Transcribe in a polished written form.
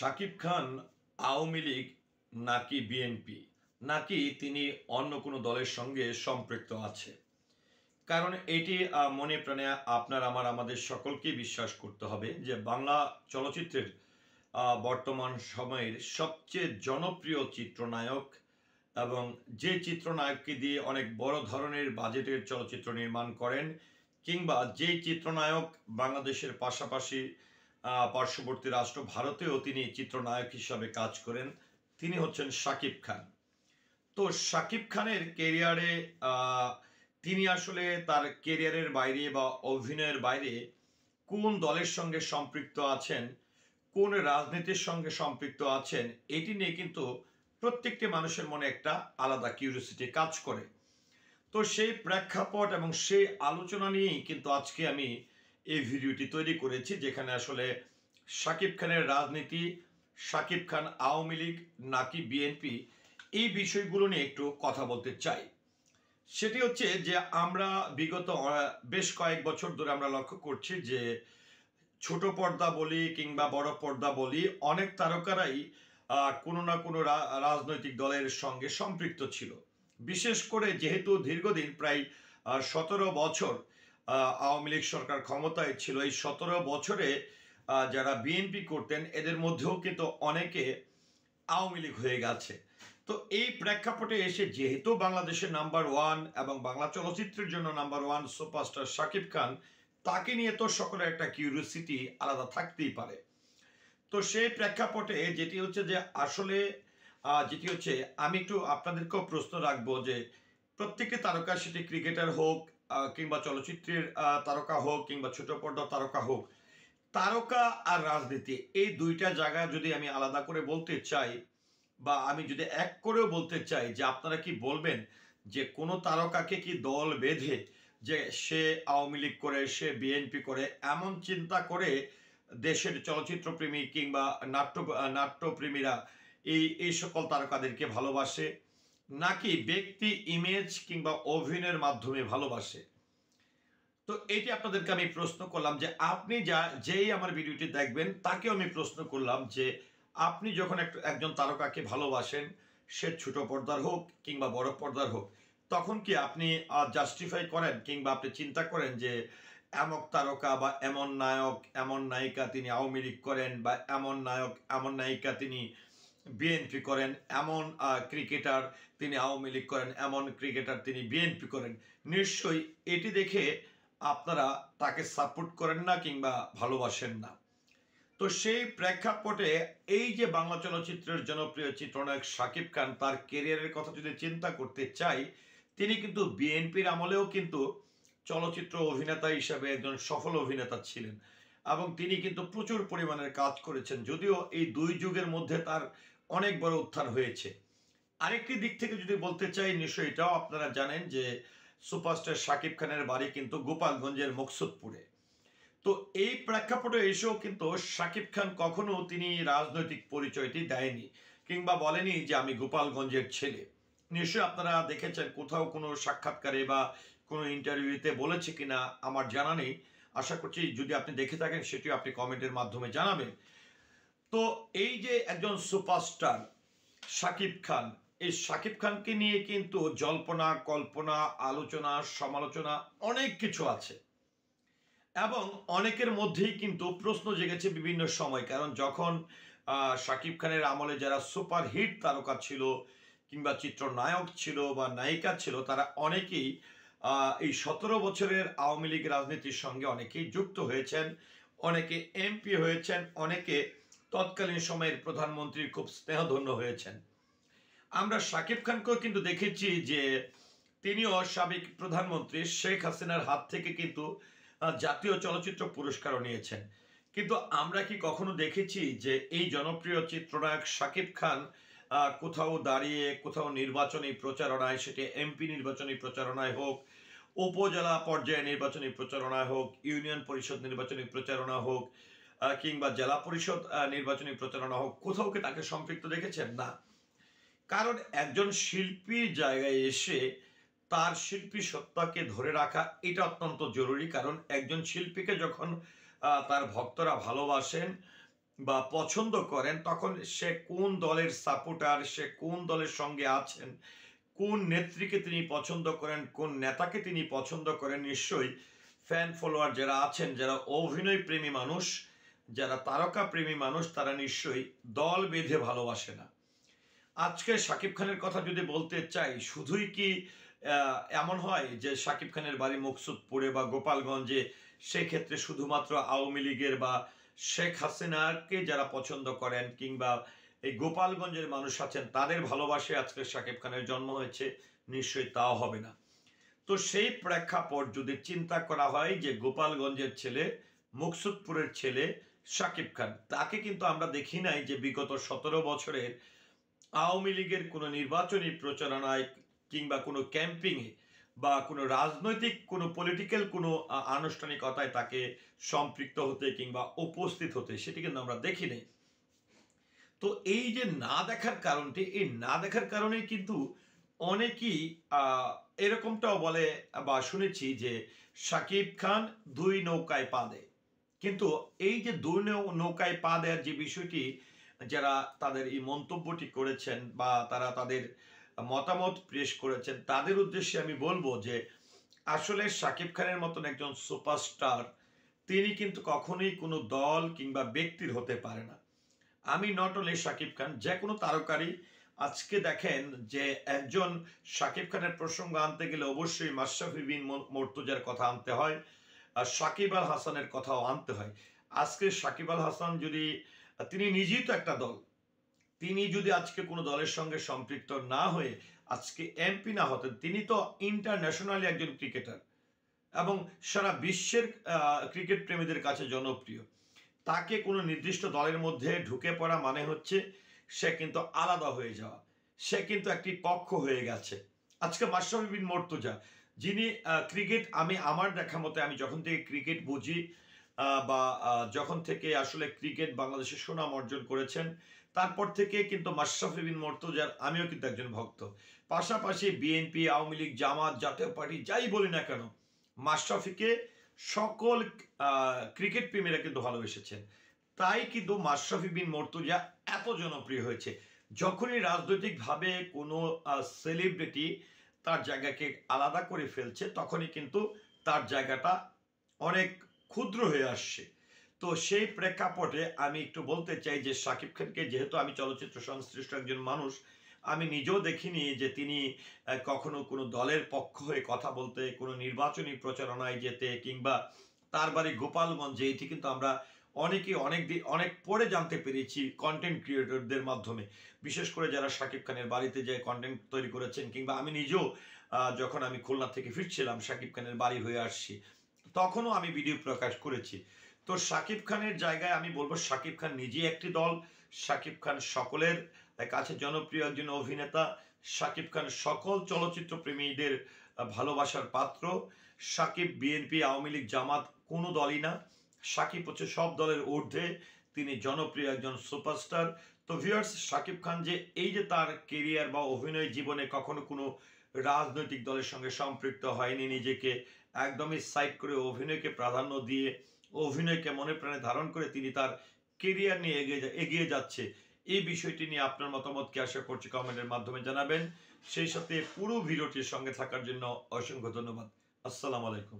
শাকিব খান আওয়ামী লীগ নাকি বিএনপি নাকি তিনি অন্য কোনো দলের সঙ্গে সম্পৃক্ত আছে। কারণ এটি মনে প্রাণে আপনার আমাদের সকলকেই বিশ্বাস করতে হবে যে বাংলা চলচ্চিত্রের বর্তমান সময়ের সবচেয়ে জনপ্রিয় চিত্রনায়ক এবং যে চিত্রনায়ককে দিয়ে অনেক বড় ধরনের বাজেটের চলচ্চিত্র নির্মাণ করেন, কিংবা যে চিত্রনায়ক বাংলাদেশের পাশাপাশি পার্শ্ববর্তী রাষ্ট্র ভারতেও তিনি চিত্রনায়ক হিসাবে কাজ করেন, তিনি হচ্ছেন শাকিব খান। তো শাকিব খানের কেরিয়ারে তিনি আসলে তার কেরিয়ারের বাইরে বা অভিনয়ের বাইরে কোন দলের সঙ্গে সম্পৃক্ত আছেন, কোন রাজনীতির সঙ্গে সম্পৃক্ত আছেন, এটি নিয়ে কিন্তু প্রত্যেকটি মানুষের মনে একটা আলাদা কিউরিওসিটি কাজ করে। তো সেই প্রেক্ষাপট এবং সেই আলোচনা নিয়েই কিন্তু আজকে আমি এই ভিডিওটি তৈরি করেছি, যেখানে আসলে শাকিব খানের রাজনীতি, শাকিব খান আওয়ামী লীগ নাকি বিএনপি, এই বিষয়গুলো নিয়ে একটু কথা বলতে চাই। সেটি হচ্ছে যে আমরা বিগত বেশ কয়েক বছর ধরে আমরা লক্ষ্য করছি যে ছোট পর্দা বলি কিংবা বড় পর্দা বলি, অনেক তারকারাই কোনো না কোনো রাজনৈতিক দলের সঙ্গে সম্পৃক্ত ছিল। বিশেষ করে যেহেতু দীর্ঘদিন প্রায় 17 বছর আওয়ামী লীগ সরকার ক্ষমতায় ছিল, এই 17 বছরে যারা বিএনপি করতেন এদের মধ্যেও কিন্তু অনেকে আওয়ামী লীগ হয়ে গেছে। তো এই প্রেক্ষাপটে এসে যেহেতু বাংলাদেশের নাম্বার ওয়ান এবং বাংলা চলচ্চিত্রের জন্য number one superstar Shakib Khan, তাকে নিয়ে তো সকলের একটা কিউরিওসিটি আলাদা থাকতেই পারে। তো সেই প্রেক্ষাপটে যেটি হচ্ছে যে আসলে যেটি হচ্ছে আমি একটু আপনাদেরকেও প্রশ্ন রাখবো যে প্রত্যেকটি তারকা, সেটি ক্রিকেটার হোক কিংবা চলচ্চিত্রের তারকা হোক কিংবা ছোট পর্দার তারকা হোক, তারকা আর রাজনীতি এই দুইটা জায়গা যদি আমি আলাদা করে বলতে চাই, বা আমি যদি এক করেও বলতে চাই, যে আপনারা কি বলবেন যে কোনো তারকাকে কি দল বেঁধে যে সে আওয়ামী লীগ করে, সে বিএনপি করে, এমন চিন্তা করে দেশের চলচ্চিত্র প্রেমী কিংবা নাট্যপ্রেমীরা এই সকল তারকাদেরকে ভালোবাসে, নাকি ব্যক্তি ইমেজ কিংবা অভিনয়ের মাধ্যমে ভালোবাসে? তো এইটি আপনাদেরকে আমি প্রশ্ন করলাম যে আপনি যেই আমার ভিডিওটি দেখবেন তাকেও আমি প্রশ্ন করলাম যে আপনি যখন একজন তারকাকে ভালোবাসেন, সে ছোট পর্দার হোক কিংবা বড় পর্দার হোক, তখন কি আপনি জাস্টিফাই করেন কিংবা আপনি চিন্তা করেন যে এমক তারকা বা এমন নায়ক এমন নায়িকা তিনি আওয়ামী লীগ করেন, বা এমন নায়ক এমন নায়িকা তিনি বিএনপি করেন, এমন ক্রিকেটার তিনি আওয়ামী লীগ করেন, এমন ক্রিকেটার তিনি বিএনপি করেন, নিশ্চয়ই এটি দেখে আপনারা তাকে সাপোর্ট করেন না কিংবা ভালোবাসেন না। তো সেই প্রেক্ষাপটে এই যে বাংলা চলচ্চিত্রের জনপ্রিয় চিত্রনায়ক শাকিব খান, তার কেরিয়ারের কথা যদি চিন্তা করতে চাই, তিনি কিন্তু বিএনপির আমলেও কিন্তু চলচ্চিত্র অভিনেতা হিসাবে একজন সফল অভিনেতা ছিলেন, এবং তিনি কিন্তু প্রচুর পরিমাণের কাজ করেছেন, যদিও এই দুই যুগের মধ্যে তার অনেক বড় উত্থান হয়েছে। আরেকটি দিক থেকে যদি বলতে চাই, নিশ্চয়ই এটাও আপনারা জানেন যে সুপারস্টার শাকিব খানের বাড়ি কিন্তু গোপালগঞ্জের মকসুদপুরে। তো এই প্রেক্ষাপটে এসেও কিন্তু শাকিব খান কখনো তিনি রাজনৈতিক পরিচয়টি দেয়নি কিংবা বলেনি যে আমি গোপালগঞ্জের ছেলে। নিশ্চয়ই আপনারা দেখেছেন কোথাও কোনো সাক্ষাৎকারে বা কোনো ইন্টারভিউতে বলেছে কিনা আমার জানা নেই। আশা করছি যদি আপনি দেখে থাকেন সেটিও আপনি কমেন্টের মাধ্যমে জানাবেন। তো এই যে একজন সুপারস্টার শাকিব খান, এই শাকিব খানকে নিয়ে কিন্তু জল্পনা কল্পনা, আলোচনা সমালোচনা অনেক কিছু আছে, এবং অনেকের মধ্যেই কিন্তু প্রশ্ন জেগেছে বিভিন্ন সময়। কারণ যখন শাকিব খানের আমলে যারা সুপার হিট তারকা ছিল কিংবা চিত্রনায়ক ছিল বা নায়িকা ছিল, তারা অনেকেই এই 17 বছরের আওয়ামী লীগ রাজনীতির সঙ্গে অনেকেই যুক্ত হয়েছেন, অনেকে এমপি হয়েছেন, অনেকে তৎকালীন সময়ের প্রধানমন্ত্রীর খুব স্নেহধন্য হয়েছেন। আমরা শাকিব খানকেও কিন্তু দেখেছি যে তিনিও সাবেক প্রধানমন্ত্রী শেখ হাসিনার হাত থেকে কিন্তু জাতীয় চলচ্চিত্র পুরস্কারও নিয়েছেন। কিন্তু আমরা কি কখনো দেখেছি যে এই জনপ্রিয় চিত্রনায়ক শাকিব খান কোথাও দাঁড়িয়ে কোথাও নির্বাচনী প্রচারণায়, সেটি এমপি নির্বাচনী প্রচারণায় হোক, উপজেলা পর্যায়ে নির্বাচনী প্রচারণায় হোক, ইউনিয়ন পরিষদ নির্বাচনী প্রচারণা হোক, কিংবা জেলা পরিষদ নির্বাচনী প্রচারণা হোক, কোথাও কি তাকে সম্পৃক্ত দেখেছেন? না। কারণ একজন শিল্পীর জায়গায় এসে তার শিল্পী সত্তাকে ধরে রাখা এটা অত্যন্ত জরুরি। কারণ একজন শিল্পীকে যখন তার ভক্তরা ভালোবাসেন, বা পছন্দ করেন, তখন সে কোন দলের সাপোর্টার, সে কোন দলের সঙ্গে আছেন, কোন নেত্রীকে তিনি পছন্দ করেন, কোন নেতাকে তিনি পছন্দ করেন, নিশ্চয়ই ফ্যান ফলোয়ার যারা আছেন, যারা অভিনয় প্রেমী মানুষ, যারা তারকা প্রেমী মানুষ, তারা নিশ্চয়ই দল বেঁধে ভালোবাসে না। আজকে শাকিব খানের কথা যদি বলতে চাই, শুধুই কি এমন হয় যে শাকিব খানের বাড়ি মুকসুদপুরে বা গোপালগঞ্জে, সেক্ষেত্রে শুধুমাত্র আওয়ামী লীগের বা শেখ হাসিনাকে যারা পছন্দ করেন কিংবা এই গোপালগঞ্জের মানুষ আছেন তাদের ভালোবাসে আজকে শাকিব খানের জন্ম হয়েছে? নিশ্চয়ই তাও হবে না। তো সেই প্রেক্ষাপট যদি চিন্তা করা হয় যে গোপালগঞ্জের ছেলে, মুকসুদপুরের ছেলে শাকিব খান, তাকে কিন্তু আমরা দেখি নাই যে বিগত 17 বছরের আওয়ামী লীগের কোনো নির্বাচনী প্রচারণায় কিংবা কোনো ক্যাম্পিংয়ে বা কোনো রাজনৈতিক কোনো পলিটিক্যাল কোনো আনুষ্ঠানিকতায় তাকে সম্পৃক্ত হতে কিংবা উপস্থিত হতে, সেটি কিন্তু আমরা দেখি নাই। তো এই যে না দেখার কারণটি, এই না দেখার কারণেই কিন্তু অনেকেই আহ, এরকমটাও বলে বা শুনেছি যে শাকিব খান দুই নৌকায় পা দেয়। কিন্তু এই যে দুই নৌকায় পা দেওয়ার যে বিষয়টি, যারা তাদের এই মন্তব্যটি করেছেন বা তারা তাদের মতামত পেশ করেছেন, তাদের উদ্দেশ্যে আমি বলবো যে আসলে শাকিব খানের মতন একজন সুপারস্টার, তিনি কিন্তু কখনোই কোনো দল কিংবা ব্যক্তির হতে পারে না। আমি নট অনলি শাকিব খান, যে কোনো তারকারই আজকে দেখেন যে একজন শাকিব খানের প্রসঙ্গ আনতে গেলে অবশ্যই মাশরাফি বিন মুর্তজার কথা আনতে হয়, আর সাকিব আল হাসানের কথাও আনতে হয়। আজকে সাকিব আল হাসান যদি, তিনি নিজেই তো একটা দল, তিনি যদি আজকে কোনো দলের সঙ্গে সম্পৃক্ত না হয়ে আজকে এমপি না হতেন, তিনি তো ইন্টারন্যাশনালি একজন ক্রিকেটার এবং সারা বিশ্বের ক্রিকেট প্রেমীদের কাছে জনপ্রিয়। তাকে কোনো নির্দিষ্ট দলের মধ্যে ঢুকে পড়া মানে হচ্ছে সে কিন্তু আলাদা হয়ে যাওয়া, সে কিন্তু একটি পক্ষ হয়ে গেছে। আজকে মাশরাফি বিন মুর্তজা, যিনি ক্রিকেট, আমি আমার দেখা মতে, আমি যখন থেকে ক্রিকেট বুঝি বা যখন থেকে আসলে ক্রিকেট বাংলাদেশে সুনাম অর্জন করেছেন, তারপর থেকে কিন্তু মাশরাফি বিন মুর্তজার আমিও কিন্তু একজন ভক্ত। পাশাপাশি বিএনপি, আওয়ামী লীগ, জামাত, জাতীয় পার্টি যাই বলি না কেন, মাশরাফিকে সকল ক্রিকেট প্রেমীরা কিন্তু ভালোবেসেছেন। তাই কিন্তু মাশরাফি বিন মুর্তজা এত জনপ্রিয় হয়েছে। যখনই রাজনৈতিকভাবে কোনো সেলিব্রিটি তার জায়গাকে আলাদা করে ফেলছে, তখনই কিন্তু তার জায়গাটা অনেক ক্ষুদ্র হয়ে আসছে। তো সেই প্রেক্ষাপটে আমি একটু বলতে চাই যে শাকিব খানকে, যেহেতু আমি চলচ্চিত্র সংশ্লিষ্ট একজন মানুষ, আমি নিজেও দেখিনি যে তিনি কখনো কোনো দলের পক্ষ হয়ে কথা বলতে, কোনো নির্বাচনী প্রচারণায় যেতে কিংবা তার বাড়ি গোপালগঞ্জে, এটি কিন্তু আমরা অনেকেই অনেক পরে জানতে পেরেছি কন্টেন্ট ক্রিয়েটরদের মাধ্যমে। বিশেষ করে যারা শাকিব খানের বাড়িতে যেয়ে কন্টেন্ট তৈরি করেছেন, কিংবা আমি নিজেও যখন আমি খুলনা থেকে ফিরছিলাম, শাকিব খানের বাড়ি হয়ে আসছি, তখনও আমি ভিডিও প্রকাশ করেছি। তো শাকিব খানের জায়গায় আমি বলবো শাকিব খান নিজেই একটি দল, শাকিব খান সকলের কাছে জনপ্রিয় একজন অভিনেতা, শাকিব খান সকল চলচ্চিত্র প্রেমীদের ভালোবাসার পাত্র। শাকিব বিএনপি, আওয়ামী লীগ, জামাত কোনো দলই না, শাকিব হচ্ছে সব দলের ঊর্ধ্বে, তিনি জনপ্রিয় একজন সুপারস্টার। তো ভিউয়ার্স, শাকিব খান যে এই যে তার কেরিয়ার বা অভিনয় জীবনে কখনো কোনো রাজনৈতিক দলের সঙ্গে সম্পৃক্ত হয়নি, নিজেকে একদমই সাইড করে অভিনয়কে প্রাধান্য দিয়ে অভিনয়কে মনে প্রাণে ধারণ করে তিনি তার কেরিয়ার নিয়ে এগিয়ে যাচ্ছে, এই বিষয়টি নিয়ে আপনার মতামত কি, আশা করছি কমেন্টের মাধ্যমে জানাবেন। সেই সাথে পুরো ভিডিওটির সঙ্গে থাকার জন্য অসংখ্য ধন্যবাদ। আসসালামু আলাইকুম।